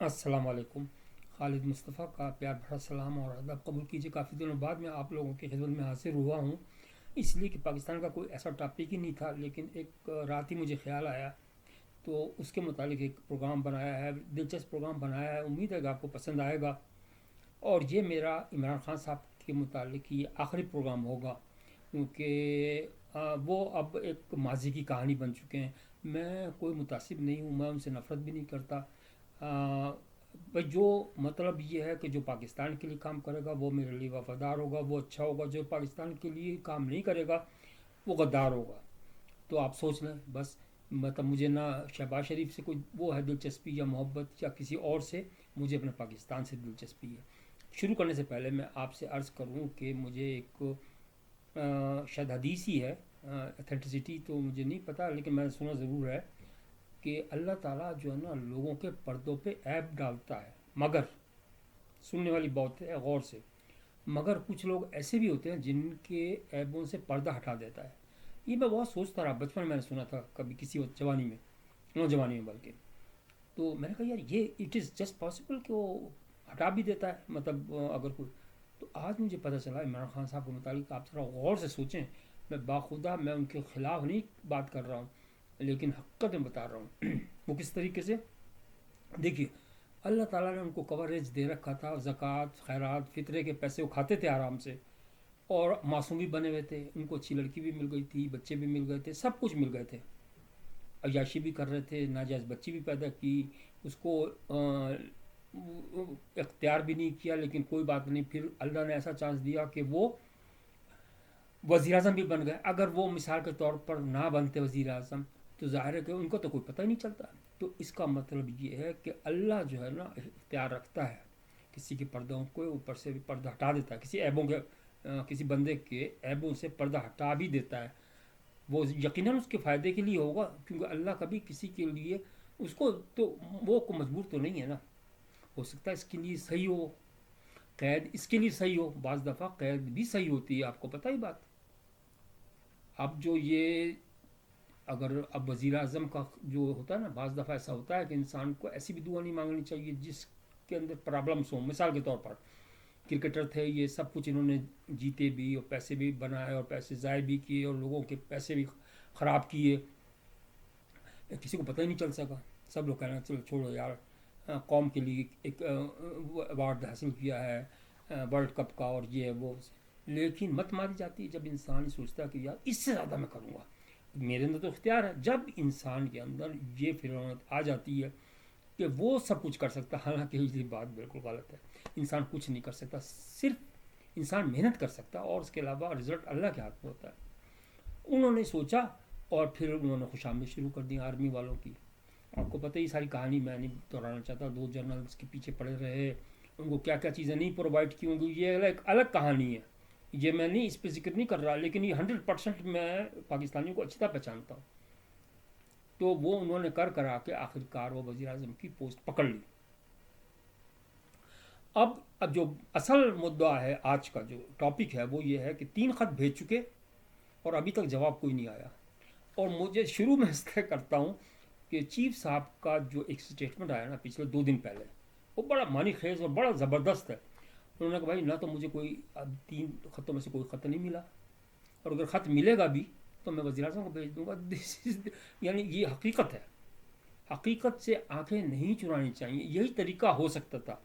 अस्सलाम वालेकुम। खालिद मुस्तफ़ा का प्यार भरा सलाम और अदब कबूल कीजिए। काफ़ी दिनों बाद मैं आप लोगों की खिदमत में हाजिर हुआ हूँ, इसलिए कि पाकिस्तान का कोई ऐसा टॉपिक ही नहीं था, लेकिन एक रात ही मुझे ख्याल आया तो उसके मुतालिक एक प्रोग्राम बनाया है, दिलचस्प प्रोग्राम बनाया है। उम्मीद है कि आपको पसंद आएगा। और ये मेरा इमरान खान साहब के मुतालिक ये आखिरी प्रोग्राम होगा, क्योंकि वो अब एक माजी की कहानी बन चुके हैं। मैं कोई मुतासिब नहीं हूँ, मैं उनसे नफ़रत भी नहीं करता। भाई जो मतलब ये है कि जो पाकिस्तान के लिए काम करेगा वो मेरे लिए वफादार होगा, वो अच्छा होगा। जो पाकिस्तान के लिए काम नहीं करेगा वो गद्दार होगा। तो आप सोच लें बस। मतलब मुझे ना शहबाज शरीफ से कोई वो है दिलचस्पी या मोहब्बत या किसी और से, मुझे अपने पाकिस्तान से दिलचस्पी है। शुरू करने से पहले मैं आपसे अर्ज़ करूं कि मुझे एक शायद हदीस ही है, अथेंटिसिटी तो मुझे नहीं पता, लेकिन मैंने सुना ज़रूर है कि अल्लाह ताला जो है ना लोगों के पर्दों पे ऐब डालता है, मगर सुनने वाली बात है गौर से, मगर कुछ लोग ऐसे भी होते हैं जिनके ऐबों से पर्दा हटा देता है। ये मैं बहुत सोचता रहा, बचपन में मैंने सुना था कभी किसी वक्त, जवानी में, नौजवानी में बल्कि। तो मैंने कहा यार ये इट इज़ जस्ट पॉसिबल कि वो हटा भी देता है, मतलब अगर कोई। तो आज मुझे पता चला इमरान खान साहब के मुतालिक। आप थोड़ा गौर से सोचें, मैं बाखुदा मैं उनके ख़िलाफ़ नहीं बात कर रहा हूँ, लेकिन हकीकत में बता रहा हूँ। वो किस तरीके से, देखिए, अल्लाह ताला ने उनको कवरेज दे रखा था, ज़कात खैरात फितरे के पैसे वो खाते थे आराम से, और मासूम भी बने हुए थे, उनको अच्छी लड़की भी मिल गई थी, बच्चे भी मिल गए थे, सब कुछ मिल गए थे। अय्याशी भी कर रहे थे, नाजायज़ बच्ची भी पैदा की, उसको इख्तियार भी नहीं किया, लेकिन कोई बात नहीं, फिर अल्लाह ने ऐसा चांस दिया कि वो वज़ीर आज़म भी बन गए। अगर वो मिसाल के तौर पर ना बनते वज़ीर आज़म, तो ज़ाहिर है कि उनको तो कोई पता ही नहीं चलता। तो इसका मतलब ये है कि अल्लाह जो है ना इख्तियार रखता है, किसी के पर्दों को ऊपर से भी पर्दा हटा देता है, किसी ऐबों के किसी बंदे के ऐबों से पर्दा हटा भी देता है। वो यकीनन उसके फ़ायदे के लिए होगा, क्योंकि अल्लाह कभी किसी के लिए उसको तो वो को मजबूर तो नहीं है ना। हो सकता है इसके लिए सही हो, कैद इसके लिए सही हो, बाज़ दफ़ा कैद भी सही होती है, आपको पता ही बात। अब जो ये, अगर अब वज़ीर आज़म का जो होता है ना, बाज़ दफ़ा ऐसा होता है कि इंसान को ऐसी भी दुआ नहीं मांगनी चाहिए जिसके अंदर प्रॉब्लम्स हों। मिसाल के तौर पर क्रिकेटर थे, ये सब कुछ इन्होंने जीते भी और पैसे भी बनाए और पैसे ज़ाय भी किए और लोगों के पैसे भी ख़राब किए, किसी को पता ही नहीं चल सका। सब लोग कह रहे हैं चलो छोड़ो यार, कौम के लिए एक अवार्ड हासिल किया है वर्ल्ड कप का, और ये है वो। लेकिन मत मारी जाती है जब इंसान सोचता है कि यार इससे ज़्यादा मैं करूँगा, मेरे अंदर तो इख्तियार है। जब इंसान के अंदर ये फिरौनत आ जाती है कि वो सब कुछ कर सकता है, हालांकि ये बात बिल्कुल गलत है। इंसान कुछ नहीं कर सकता, सिर्फ इंसान मेहनत कर सकता है, और उसके अलावा रिजल्ट अल्लाह के हाथ में होता है। उन्होंने सोचा और फिर उन्होंने खुशामदी शुरू कर दी आर्मी वालों की। आपको पता ही सारी कहानी, मैं नहीं दोहराना चाहता। दो जनरल्स के पीछे पड़े रहे, उनको क्या क्या चीज़ें नहीं प्रोवाइड की होंगी, ये एक अलग कहानी है। ये मैं नहीं इस पर जिक्र नहीं कर रहा, लेकिन ये 100% मैं पाकिस्तानियों को अच्छी तरह पहचानता हूँ। तो वो उन्होंने कर करा के आखिरकार वो वज़ीर आज़म की पोस्ट पकड़ ली। अब जो असल मुद्दा है, आज का जो टॉपिक है वो ये है कि 3 खत भेज चुके और अभी तक जवाब कोई नहीं आया। और मुझे शुरू में इस तरह करता हूँ कि चीफ साहब का जो एक स्टेटमेंट आया ना पिछले 2 दिन पहले, वो बड़ा मानी खेज और बड़ा ज़बरदस्त है। उन्होंने कहा भाई ना तो मुझे कोई 3 खतों में से कोई ख़त नहीं मिला, और अगर ख़त मिलेगा भी तो मैं वज़ीर आज़म को भेज दूंगा। दिस इज, यानी ये हकीकत है। हकीकत से आंखें नहीं चुरानी चाहिए, यही तरीका हो सकता था।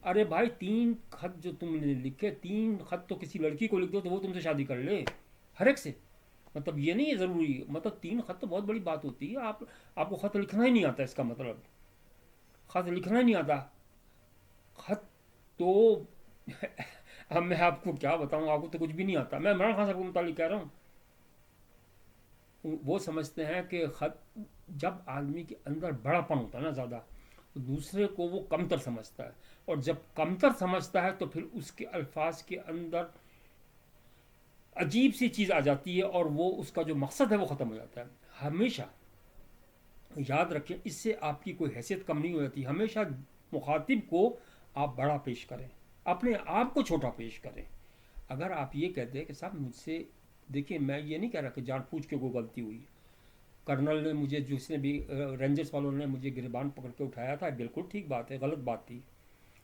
अरे भाई 3 खत जो तुमने लिखे, 3 खत तो किसी लड़की को लिख दो तो वो तुमसे शादी कर ले, हर एक से। मतलब ये नहीं है ज़रूरी, मतलब 3 खत तो बहुत बड़ी बात होती है। आपको ख़त लिखना ही नहीं आता, इसका मतलब ख़त लिखना ही नहीं आता। ख़त तो अब मैं आपको क्या बताऊँ, आपको तो कुछ भी नहीं आता। मैं इमरान खान साहब के मुतालिक कह रहा हूँ। वो समझते हैं कि ख़त, जब आदमी के अंदर बड़ापन होता है ना ज़्यादा, तो दूसरे को वो कमतर समझता है, और जब कमतर समझता है तो फिर उसके अल्फाज के अंदर अजीब सी चीज़ आ जाती है, और वो उसका जो मकसद है वो ख़त्म हो जाता है। हमेशा याद रखें, इससे आपकी कोई हैसियत कम नहीं हो जाती। हमेशा मुखातिब को आप बड़ा पेश करें, अपने आप को छोटा पेश करें। अगर आप ये कहते हैं कि साहब मुझसे, देखिए मैं ये नहीं कह रहा कि जान पूछ के कोई गलती हुई, कर्नल ने मुझे, जिसने भी रेंजर्स वालों ने मुझे गिरबान पकड़ के उठाया था, बिल्कुल ठीक बात है, गलत बात थी।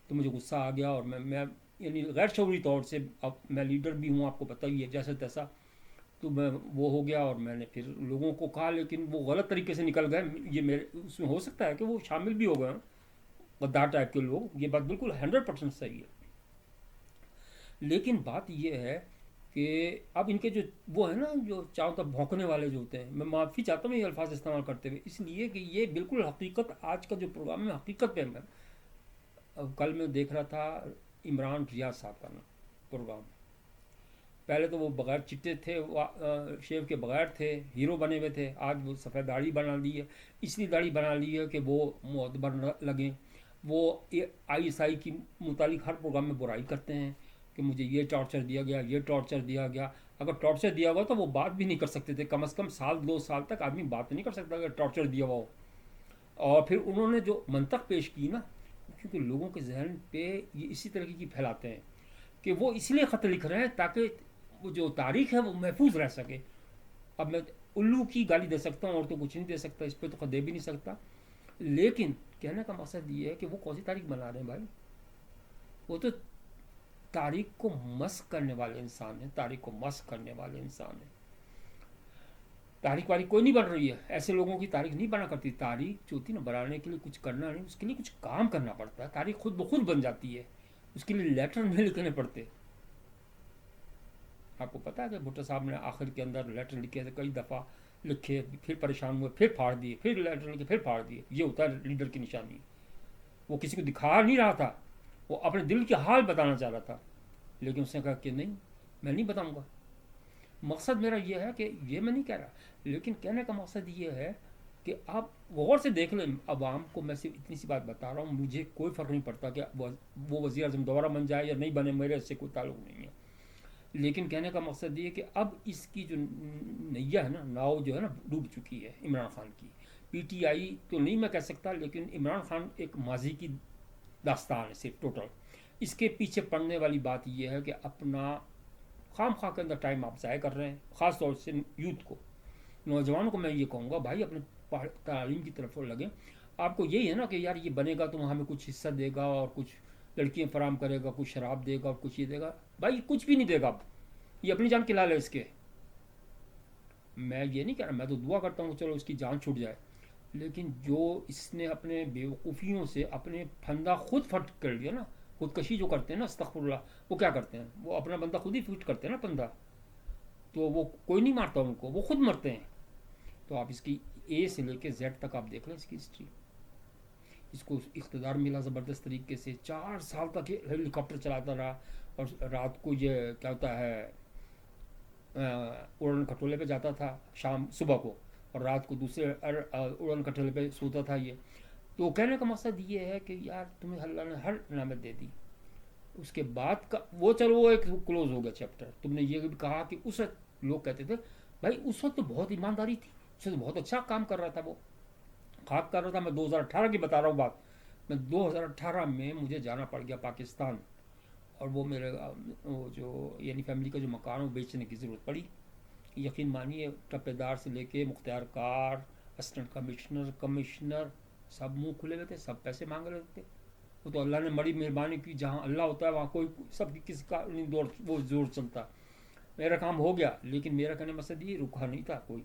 तो मुझे गुस्सा आ गया और मैं यानी गैर शऊरी तौर से, अब मैं लीडर भी हूँ आपको पता ही है, जैसा तैसा, तो मैं वो हो गया और मैंने फिर लोगों को कहा, लेकिन वो गलत तरीके से निकल गए। ये मेरे उसमें हो सकता है कि वो शामिल भी हो गए गद्दार टाइप के लोग, ये बात बिल्कुल 100% सही है। लेकिन बात ये है कि अब इनके जो वो है ना, जो चारों तरफ भौंकने वाले जो होते हैं, मैं माफ़ी चाहता हूँ ये अल्फाज इस्तेमाल करते हुए, इसलिए कि ये बिल्कुल हकीकत, आज का जो प्रोग्राम है हकीकत पे है। अब कल मैं देख रहा था इमरान रियाज साहब का ना प्रोग्राम, पहले तो वो बगैर चिट्टे थे, शेव के बगैर थे, हीरो बने हुए थे, आज वो सफ़ेद दाढ़ी बना ली है। इसलिए दाढ़ी बना ली है कि वो मोतबर न लगें। वो ISI की मुतालिक हर प्रोग्राम में बुराई करते हैं कि मुझे ये टॉर्चर दिया गया, ये टॉर्चर दिया गया। अगर टॉर्चर दिया हुआ तो वो बात भी नहीं कर सकते थे, कम से कम साल 2 साल तक आदमी बात नहीं कर सकता अगर टॉर्चर दिया हुआ हो। और फिर उन्होंने जो मंतक पेश की ना, क्योंकि लोगों के जहन पे ये इसी तरह की फैलाते हैं कि वो इसलिए ख़त लिख रहे हैं ताकि वो जो तारीख है वो महफूज रह सके। अब मैं उल्लू की गाली दे सकता हूँ और तो कुछ नहीं दे सकता, इस पर तो दे भी नहीं सकता। लेकिन कहने का मकसद ये है कि वो कौन सी तारीख बना रहे हैं भाई, वो तो तारीख को मस्क करने वाले इंसान हैं, तारीख को मस्क करने वाले इंसान हैं। तारीख वारीख कोई नहीं बन रही है, ऐसे लोगों की तारीख नहीं बना करती। तारीख जो होती है ना, बनाने के लिए कुछ करना नहीं, उसके लिए कुछ काम करना पड़ता है। तारीख खुद ब खुद बन जाती है, उसके लिए लेटर नहीं लिखने पड़ते। आपको पता है कि भुट्टो साहब ने आखिर के अंदर लेटर लिखे थे, कई दफ़ा लिखे, फिर परेशान हुए, फिर फाड़ दिए, फिर लेटर लिखे, फिर फाड़ दिए। ये होता है लीडर की निशानी। वो किसी को दिखा नहीं रहा था, वो अपने दिल के हाल बताना चाह रहा था, लेकिन उसने कहा कि नहीं, मैं नहीं बताऊंगा। मकसद मेरा ये है कि ये मैं नहीं कह रहा, लेकिन कहने का मकसद ये है कि आप गौर से देख लें। अवाम को मैं सिर्फ इतनी सी बात बता रहा हूँ, मुझे कोई फ़र्क नहीं पड़ता कि वो वज़ीर आज़म दोबारा बन जाए या नहीं बने, मेरे इससे कोई ताल्लुक़ नहीं है। लेकिन कहने का मकसद ये कि अब इसकी जो नैया है ना, नाव जो है ना, डूब चुकी है इमरान खान की। PTI तो नहीं मैं कह सकता, लेकिन इमरान खान एक माजी की दास्तान है सिर्फ टोटल। इसके पीछे पड़ने वाली बात यह है कि अपना खाम खा के अंदर टाइम आप ज़ाय कर रहे हैं, ख़ास तौर से यूथ को, नौजवानों को मैं ये कहूँगा भाई अपने तालीम की तरफ लगें। आपको यही है ना कि यार ये बनेगा तो हमें कुछ हिस्सा देगा और कुछ लड़कियाँ फराम करेगा, कुछ शराब देगा और कुछ ये देगा। भाई कुछ भी नहीं देगा, अब ये अपनी जान खिला ले इसके। मैं ये नहीं कह रहा, मैं तो दुआ करता हूँ चलो इसकी जान छूट जाए, लेकिन जो इसने अपने बेवकूफ़ियों से अपने फंदा खुद फट कर लिया ना, खुदकशी जो करते हैं ना, अस्तगफुरुल्लाह, वो क्या करते हैं, वो अपना बंदा खुद ही फिट करते हैं ना फंदा, तो वो कोई नहीं मारता उनको, वो खुद मरते हैं। तो आप इसकी A से लेके Z तक आप देख लें इसकी हिस्ट्री। इसको इख्तदार मिला ज़बरदस्त तरीके से, 4 साल तक ये हेलीकॉप्टर चलाता रहा, और रात को ये क्या होता है, उड़न खटोले पे जाता था शाम सुबह को, और रात को दूसरे उड़न खटोले पे सोता था ये। तो कहने का मकसद ये है कि यार तुम्हें अल्लाह ने हर नामत दे दी। उसके बाद का वो, चलो वो एक क्लोज हो गया चैप्टर। तुमने ये भी कहा कि उस वक्त लोग कहते थे भाई उस वक्त तो बहुत ईमानदारी थी, उस वक्त बहुत अच्छा काम कर रहा था, वो खाक कर रहा था। मैं 2018 की बता रहा हूँ बात। मैं 2018 में मुझे जाना पड़ गया पाकिस्तान, और वो मेरे वो जो यानी फैमिली का जो मकान वो बेचने की ज़रूरत पड़ी। यकीन मानिए टप्पेदार से लेके Mukhtiar car, assistant commissioner, commissioner, सब मुंह खुले हुए थे, सब पैसे मांग रहे थे। वो तो अल्लाह ने बड़ी मेहरबानी की, जहाँ अल्लाह होता है वहाँ कोई सब किसी का नहीं दौर वो जोर चलता। मेरा काम हो गया, लेकिन मेरा कहने मकसद ये रुका नहीं था कोई।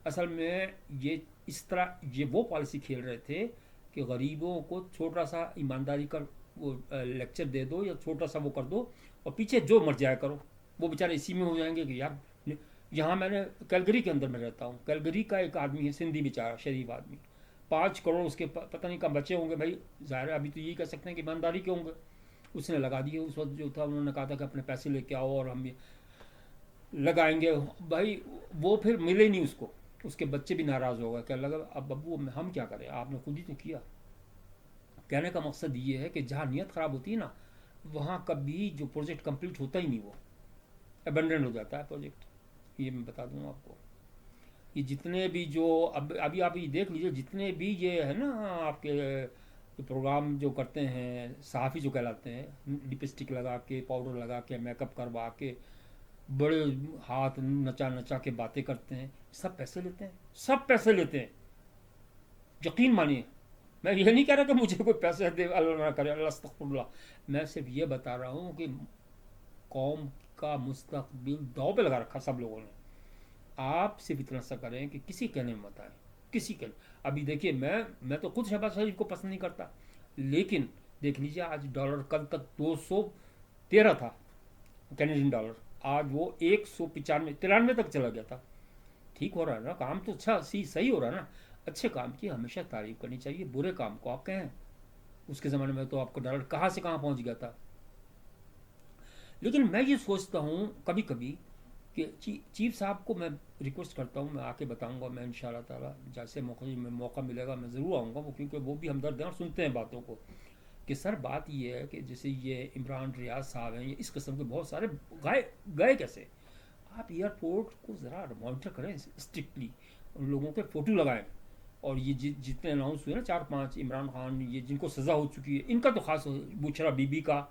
असल में ये इस तरह ये वो पॉलिसी खेल रहे थे कि गरीबों को छोटा सा ईमानदारी का वो लेक्चर दे दो या छोटा सा वो कर दो, और पीछे जो मर जाया करो। वो बेचारे इसी में हो जाएंगे कि यार, यहाँ मैंने कैलगरी के अंदर में रहता हूँ, कैलगरी का एक आदमी है सिंधी बेचारा शरीफ आदमी, 5 करोड़ उसके पता नहीं कब बचे होंगे भाई, ज़ाहिर है अभी तो यही कह सकते हैं कि ईमानदारी के होंगे। उसने लगा दिए उस वक्त जो था, उन्होंने कहा था कि अपने पैसे लेके आओ और हम ये लगाएंगे। भाई वो फिर मिले नहीं उसको, उसके बच्चे भी नाराज़ हो गए, क्या लगा अब बब्बू हम क्या करें, आपने खुद ही तो किया। कहने का मकसद ये है कि जहाँ नीयत ख़राब होती है ना, वहाँ कभी जो प्रोजेक्ट कंप्लीट होता ही नहीं, वो अबेंडन हो जाता है प्रोजेक्ट। ये मैं बता दूँ आपको। ये जितने भी जो अब अभी आप ये देख लीजिए, जितने भी ये है ना आपके जो प्रोग्राम जो करते हैं, सहाफ़ी जो कहलाते हैं, लिपस्टिक लगा के, पाउडर लगा के, मेकअप करवा के, بڑے ہاتھ نچا نچا کے باتیں کرتے ہیں، سب پیسے لیتے ہیں، سب پیسے لیتے ہیں، یقین مانیے. میں یہ نہیں کہہ رہا کہ مجھے کوئی پیسے دے، اللہ نہ کرے، اللہ استغفر اللہ. میں صرف یہ بتا رہا ہوں کہ قوم کا مستقبل داؤ پہ لگا رکھا سب لوگوں نے. آپ صرف اتنا سا کریں کہ کسی کہنے میں مت آئے، کسی کے. ابھی دیکھیے میں تو خود شہباز شریف کو پسند نہیں کرتا، لیکن دیکھ لیجیے آج ڈالر کل تک 213 تھا کینیڈین ڈالر، آج وہ 195 93 تک چلا گیا تھا. ٹھیک ہو رہا ہے نا کام، تو اچھا صحیح ہو رہا ہے نا. اچھے کام کی ہمیشہ تعریف کرنی چاہیے، برے کام کو آپ کہیں. اس کے زمانے میں تو آپ کا ڈالر کہاں سے کہاں پہنچ گیا تھا. لیکن میں یہ سوچتا ہوں کبھی کبھی کہ چیف صاحب کو میں ریکویسٹ کرتا ہوں، میں آ کے بتاؤں گا، میں ان شاء اللہ تعالیٰ جیسے موقع ملے گا میں ضرور آؤں گا، وہ کیونکہ وہ بھی ہمدرد ہیں اور سنتے ہیں باتوں کو. کہ سر بات یہ ہے کہ جیسے یہ عمران ریاض صاحب ہیں، یہ اس قسم کے بہت سارے گئے کیسے. آپ ایئرپورٹ کو ذرا مانیٹر کریں اسٹرکٹلی، ان لوگوں کے فوٹو لگائیں. اور یہ جتنے اناؤنس ہوئے نا 4 5، عمران خان، یہ جن کو سزا ہو چکی ہے، ان کا تو خاص، بشرا بی بی کا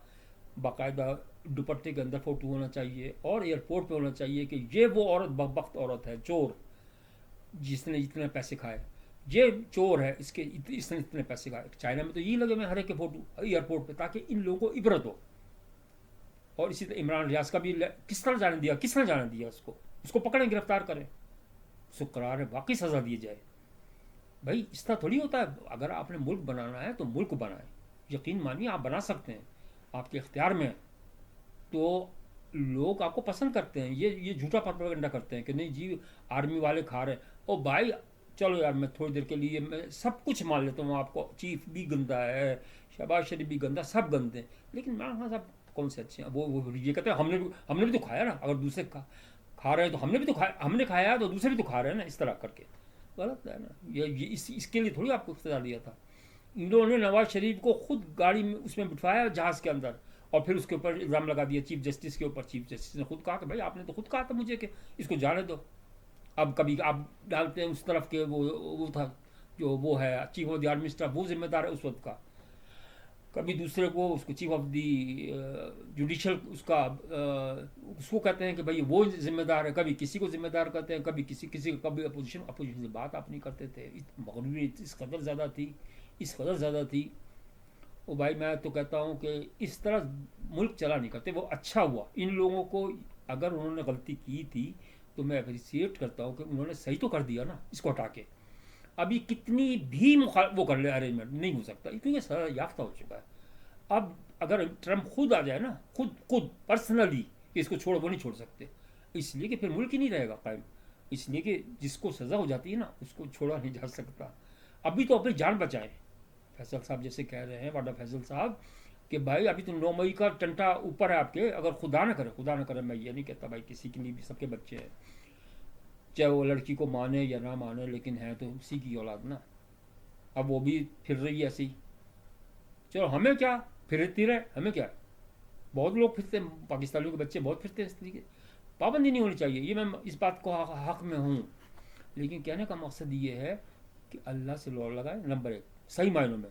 باقاعدہ دوپٹے کے اندر فوٹو ہونا چاہیے، اور ایئرپورٹ پہ ہونا چاہیے کہ یہ وہ عورت بدبخت عورت ہے، چور، جس نے اتنے پیسے کھائے، یہ چور ہے، اس نے اتنے پیسے کھائے. چائنا میں تو یہی لگے میں ہر ایک کے فوٹو ایئرپورٹ پہ، تاکہ ان لوگوں کو عبرت ہو. اور اسی طرح عمران ریاض کا بھی کس طرح جانے دیا، کس نے جانے دیا اس کو پکڑیں، گرفتار کریں، اس کو قرار ہے واقعی سزا دی جائے. بھائی اس طرح تھوڑی ہوتا ہے. اگر آپ نے ملک بنانا ہے تو ملک بنائیں، یقین مانیے آپ بنا سکتے ہیں، آپ کے اختیار میں ہے. تو لوگ آپ کو پسند کرتے ہیں. یہ جھوٹا پروپیگنڈا کرتے ہیں کہ نہیں جی آرمی والے کھا رہے ہیں. او بھائی چلو یار، میں تھوڑی دیر کے لیے میں سب کچھ مان لیتا ہوں، آپ کو چیف بھی گندا ہے، شہباز شریف بھی گندا، سب گندے ہیں، لیکن عمران خان صاحب کون سے اچھے ہیں. وہ یہ کہتے ہیں ہم نے بھی تو کھایا نا. اگر دوسرے کھا رہے ہیں تو ہم نے بھی تو کھایا، ہم نے کھایا تو دوسرے بھی تو کھا رہے ہیں نا، اس طرح کر کے. غلط ہے نا. اس کے لیے تھوڑی آپ کو اختیار دیا تھا. انہوں نے نواز شریف کو خود گاڑی میں اس میں بٹھوایا جہاز کے اندر، اور پھر اس کے اوپر الزام لگا دیا چیف جسٹس کے اوپر. چیف جسٹس نے خود کہا کہ بھائی آپ نے تو خود کہا تھا مجھے کہ اس کو جانے دو. اب کبھی آپ ڈالتے ہیں اس طرف کے وہ تھا جو وہ ہے chief of the army staff, وہ ذمہ دار ہے اس وقت کا. کبھی دوسرے کو اس کو چیف آف دی جوڈیشل اس کو کہتے ہیں کہ بھائی وہ ذمہ دار ہے. کبھی کسی کو ذمہ دار کہتے ہیں، کبھی کسی کو، کبھی اپوزیشن سے بات آپ نہیں کرتے تھے. مغربی اس قدر زیادہ تھی، اس قدر زیادہ تھی. وہ بھائی میں تو کہتا ہوں کہ اس طرح ملک چلا نہیں کرتے. وہ اچھا ہوا ان لوگوں کو، اگر انہوں نے غلطی کی تھی تو میں اپریسیٹ کرتا ہوں کہ انہوں نے صحیح تو کر دیا نا اس کو ہٹا کے. ابھی کتنی بھی وہ کر لے ارینجمنٹ نہیں ہو سکتا کیونکہ سزا یافتہ ہو چکا ہے. اب اگر ٹرمپ خود آ جائے نا، خود پرسنلی کہ اس کو چھوڑو، وہ نہیں چھوڑ سکتے، اس لیے کہ پھر ملک ہی نہیں رہے گا قائم. اس لیے کہ جس کو سزا ہو جاتی ہے نا اس کو چھوڑا نہیں جا سکتا. ابھی تو اپنی جان بچائیں. فیصل صاحب جیسے کہہ رہے ہیں، واڈا فیصل صاحب، کہ بھائی ابھی تو 9 مئی کا ٹنٹا اوپر ہے آپ کے. اگر خدا نہ کرے میں یہ نہیں کہتا بھائی کسی کے لیے بھی، سب کے بچے ہیں، چاہے وہ لڑکی کو مانے یا نہ مانے، لیکن ہے تو اسی کی اولاد نا. اب وہ بھی پھر رہی ہے ایسی. چلو ہمیں کیا، پھرتی رہے، ہمیں کیا. بہت لوگ پھرتے ہیں، پاکستانیوں کے بچے بہت پھرتے ہیں. اس طریقے پابندی نہیں ہونی چاہیے، یہ میں اس بات کو حق میں ہوں. لیکن کہنے کا مقصد یہ ہے کہ اللہ سے لوڑ لگائے نمبر 1 صحیح معنوں میں.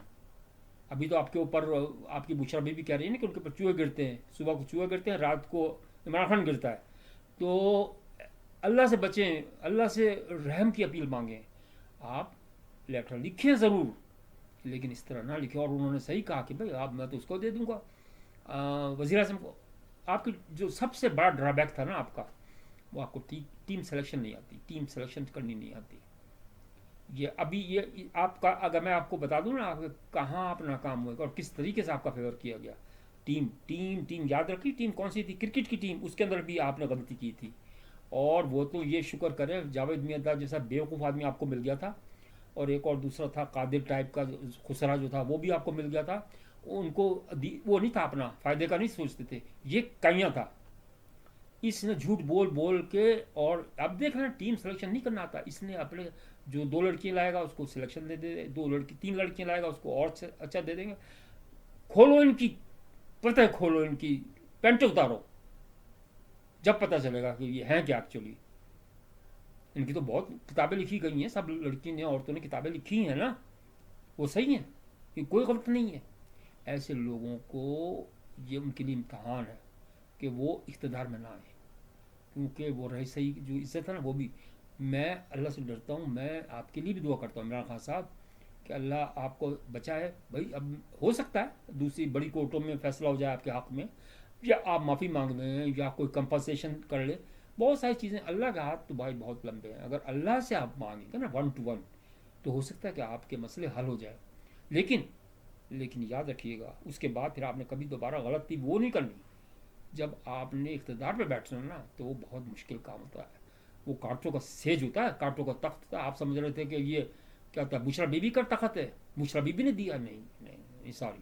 ابھی تو آپ کے اوپر آپ کی بشرا بھی کہہ رہی ہے نا کہ ان کے اوپر چوہے گرتے ہیں، صبح کو چوہے گرتے ہیں، رات کو عمران خان گرتا ہے. تو اللہ سے بچیں، اللہ سے رحم کی اپیل مانگیں. آپ لیٹر لکھیں ضرور، لیکن اس طرح نہ لکھیں. اور انہوں نے صحیح کہا کہ بھائی آپ، میں تو اس کو دے دوں گا وزیر اعظم کو. آپ کی جو سب سے بڑا ڈرا بیک تھا نا آپ کا، وہ آپ کو ٹیم سلیکشن نہیں آتی، ٹیم سلیکشن کرنی نہیں آتی. یہ ابھی یہ آپ کا، اگر میں آپ کو بتا دوں نا آپ کہاں آپ ناکام ہوئے گا اور کس طریقے سے آپ کا فیور کیا گیا. ٹیم یاد رکھی، ٹیم کون سی تھی؟ کرکٹ کی ٹیم. اس کے اندر بھی آپ نے غلطی کی تھی. اور وہ تو یہ شکر کرے جاوید میاں جیسا بیوقوف آدمی آپ کو مل گیا تھا. اور ایک اور دوسرا تھا قادر ٹائپ کا خسرا جو تھا، وہ بھی آپ کو مل گیا تھا. ان کو وہ نہیں تھا، اپنا فائدے کا نہیں سوچتے تھے. یہ کئیاں تھا. اس نے جھوٹ بول بول کے، اور اب دیکھ رہے ہیں ٹیم سلیکشن نہیں کرنا آتا. اس نے اپنے جو 2 لڑکیاں لائے گا اس کو سلیکشن دے دے، 3 لڑکیاں لائے گا اس کو اور اچھا دے دیں گے. کھولو ان کی پتہ، کھولو ان کی پینٹ اتارو، جب پتہ چلے گا کہ یہ ہیں کیا ایکچولی. ان کی تو بہت کتابیں لکھی گئی ہیں، سب لڑکی نے، عورتوں نے کتابیں لکھی ہیں نا، وہ صحیح ہیں، یہ کوئی غلط نہیں ہے. ایسے لوگوں کو یہ ان کے لیے امتحان ہے کہ وہ اقتدار میں نہ آئیں. کیونکہ وہ رہی صحیح جو عزت ہے نا وہ بھی، میں اللہ سے ڈرتا ہوں، میں آپ کے لیے بھی دعا کرتا ہوں عمران خان صاحب کہ اللہ آپ کو بچائے بھائی. اب ہو سکتا ہے دوسری بڑی کورٹوں میں فیصلہ ہو جائے آپ کے حق میں، یا آپ معافی مانگ لیں یا کوئی کمپنسیشن کر لیں. بہت ساری چیزیں، اللہ کے ہاتھ تو بھائی بہت لمبے ہیں. اگر اللہ سے آپ مانگیں گے نا 1 to 1 تو ہو سکتا ہے کہ آپ کے مسئلے حل ہو جائے. لیکن یاد رکھیے گا اس کے بعد پھر آپ نے کبھی دوبارہ غلطی وہ نہیں کرنی. جب آپ نے اقتدار پہ بیٹھنا نا تو وہ بہت مشکل کام ہوتا ہے. وہ کانٹوں کا سیج ہوتا ہے، کانٹوں کا تخت ہوتا ہے. آپ سمجھ رہے تھے کہ یہ کیا ہوتا ہے بشرا بی بی کا تخت ہے، بشرا بی بی نے دیا، نہیں نہیں نہیں سوری.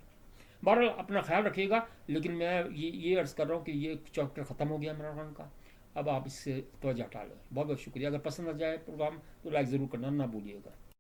بہرحال اپنا خیال رکھیے گا. لیکن میں یہ عرض کر رہا ہوں کہ یہ چیپٹر ختم ہو گیا عمران خان کا، اب آپ اس سے توجہ ہٹا لیں. بہت بہت شکریہ. اگر پسند آ جائے پروگرام تو لائک ضرور کرنا نہ بھولیے گا.